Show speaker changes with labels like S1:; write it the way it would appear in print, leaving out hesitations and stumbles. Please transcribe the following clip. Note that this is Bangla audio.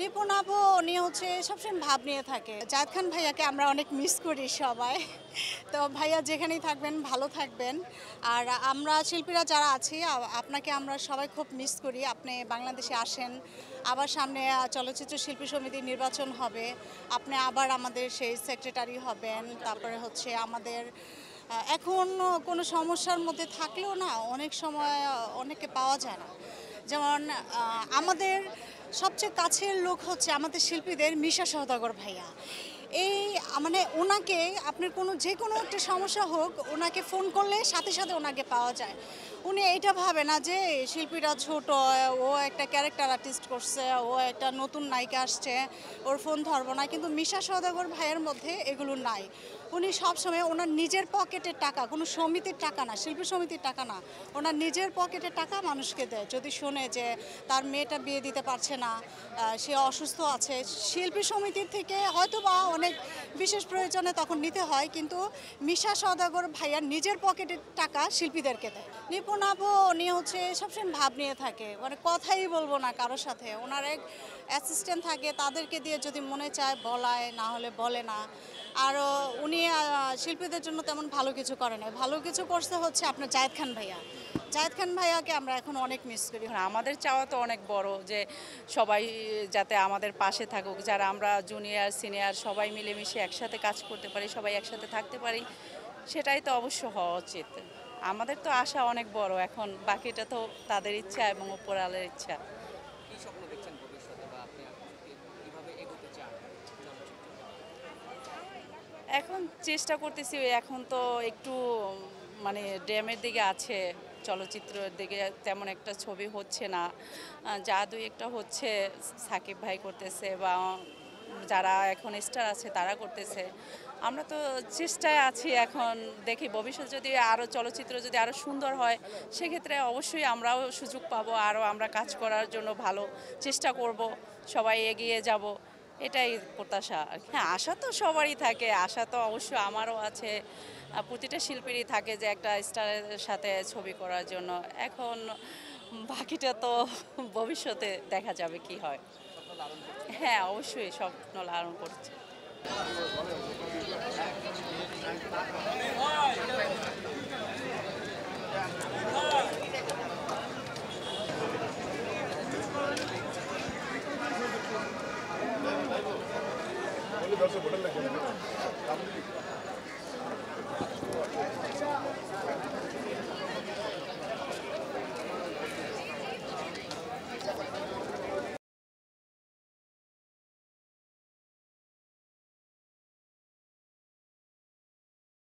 S1: নিপুণ আপু উনি হচ্ছে সবসময় ভাব নিয়ে থাকে। জায়েদ খান ভাইয়াকে আমরা অনেক মিস করি সবাই। তো ভাইয়া যেখানেই থাকবেন ভালো থাকবেন। আর আমরা শিল্পীরা যারা আছি আপনাকে আমরা সবাই খুব মিস করি। আপনি বাংলাদেশে আসেন, আবার সামনে চলচ্চিত্র শিল্পী সমিতির নির্বাচন হবে, আপনি আবার আমাদের সেই সেক্রেটারি হবেন। তারপরে হচ্ছে আমাদের এখন কোনো সমস্যার মধ্যে থাকলেও না অনেক সময় অনেকে পাওয়া যায় না। যেমন আমাদের সবচেয়ে কাছের লোক হচ্ছে আমাদের শিল্পীদের মিশা সওদাগর ভাইয়া। এই মানে ওনাকে আপনার যে কোনো একটা সমস্যা হোক ওনাকে ফোন করলে সাথে সাথে ওনাকে পাওয়া যায়। উনি এইটা ভাবে না যে শিল্পীরা ছোট, ও একটা ক্যারেক্টার আর্টিস্ট করছে, ও একটা নতুন নায়িকা আসছে, ওর ফোন ধরবো না। কিন্তু মিশা সওদাগর ভাইয়ের মধ্যে এগুলো নাই। উনি সবসময় ওনার নিজের পকেটের টাকা, কোনো সমিতির টাকা না, শিল্পী সমিতির টাকা না, ওনার নিজের পকেটের টাকা মানুষকে দেয়। যদি শোনে যে তার মেয়েটা বিয়ে দিতে পারছে না, সে অসুস্থ আছে, শিল্পী সমিতির থেকে হয়তো বা অনেক বিশেষ প্রয়োজনে তখন নিতে হয়, কিন্তু মিশা সওদাগর ভাইয়ার নিজের পকেটের টাকা শিল্পীদেরকে দেয়। নিপুণ আপু উনি হচ্ছে সবসময় ভাব নিয়ে থাকে, মানে কথাই বলবো না কারোর সাথে। ওনার এক অ্যাসিস্ট্যান্ট থাকে, তাদেরকে দিয়ে যদি মনে চায় বলায়, না হলে বলে না। আর উনি শিল্পীদের জন্য তেমন ভালো কিছু করে না। ভালো কিছু করছে হচ্ছে আপনার জায়েদ খান ভাইয়া। জায়েদ খান ভাইয়াকে আমরা এখন অনেক মিস করি।
S2: আমাদের চাওয়া তো অনেক বড় যে সবাই যাতে আমাদের পাশে থাকুক, যারা আমরা জুনিয়র সিনিয়র সবাই মিলেমিশে একসাথে কাজ করতে পারি, সবাই একসাথে থাকতে পারি, সেটাই তো অবশ্য হওয়া উচিত। আমাদের তো আশা অনেক বড়, এখন বাকিটা তো তাদের ইচ্ছা এবং উপরওয়ালার ইচ্ছা।
S3: কি স্বপ্ন দেখছেন ভবিষ্যতে, বা আপনি কিভাবে এগোতে চান
S2: এখন চেষ্টা করতেছি, এখন তো একটু মানে ড্যামের দিকে আছে, চলচ্চিত্রের দিকে তেমন একটা ছবি হচ্ছে না। যা দুই একটা হচ্ছে সাকিব ভাই করতেছে, বা যারা এখন স্টার আছে তারা করতেছে। আমরা তো চেষ্টায় আছি, এখন দেখি ভবিষ্যতে যদি আরও চলচ্চিত্র যদি আরও সুন্দর হয়, সেক্ষেত্রে অবশ্যই আমরাও সুযোগ পাবো, আরও আমরা কাজ করার জন্য ভালো চেষ্টা করব, সবাই এগিয়ে যাব, এটাই প্রত্যাশা। হ্যাঁ, আশা তো সবারই থাকে, আশা তো অবশ্যই আমারও আছে, প্রতিটা শিল্পীরই থাকে যে একটা স্টারের সাথে ছবি করার জন্য। এখন বাকিটা তো ভবিষ্যতে দেখা যাবে কি হয়।
S3: স্বপ্ন লালন করছেন?
S2: হ্যাঁ, অবশ্যই স্বপ্ন লালন করছে।
S4: দর্শক হোটেল